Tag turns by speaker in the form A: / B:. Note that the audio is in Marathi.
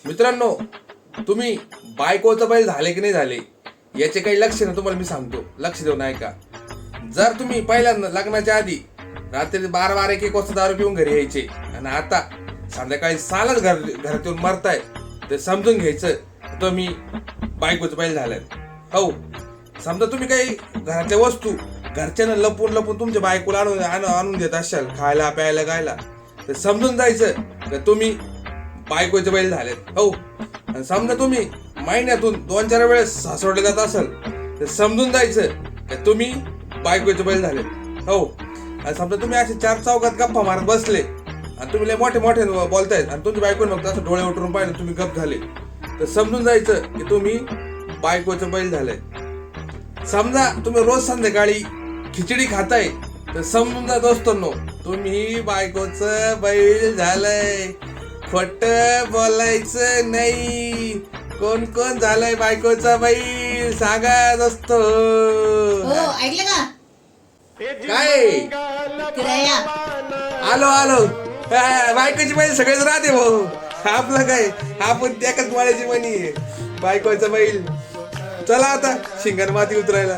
A: मित्रांनो, तुम्ही बायकोचं बैल झाले की नाही झाले याचे काही लक्ष ना तुम्हाला मी सांगतो, लक्ष देऊन ऐका. जर तुम्ही पहिल्यांदा लग्नाच्या आधी रात्री 12-12 1-1 वाजता दारू पिऊन घरी यायचे आणि आता संध्याकाळी सालच घरात येऊन मरताय, ते समजून घ्यायचं तुम्ही बायकोचं बैल झालाय. हो, समजा तुम्ही काही घरातल्या वस्तू घरच्यांना लपून लपून तुमच्या बायकोला आणून देत असाल खायला प्यायला गायला, तर समजून जायचं की तुम्ही बायकोचे बैल झालेत. हो, आणि समजा तुम्ही महिन्यातून 2-4 वेळेस सासवडले जात असाल, तर समजून जायचं की तुम्ही बायकोचे बैल झालेत. हो, आणि समजा तुम्ही असे 4 चौकात गप्पा मारत बसले आणि तुम्ही लय मोठे मोठे बोलतायत आणि तुमची बायको फक्त असं डोळे उठून पाहिलं तुम्ही गप झाले, तर समजून जायचं की तुम्ही बायकोचे बैल झाले. समजा तुम्ही रोज संध्याकाळी खिचडी खाताय, तर समजून जा दोस्तांनो, तुम्ही बायकोचं बैल झालंय. खोट बोलायचं नाही. कोण कोण झालंय बायकोचा बैल सांगा दोस्त.
B: हो, ऐकलं का?
A: काय आलो बायकोची बैल सगळेच राहते भाऊ. आपलं काय, आपण त्याच माळ्याची म्हणी आहे, बायकोचा बैल. चला आता शिंगण माती उतरायला.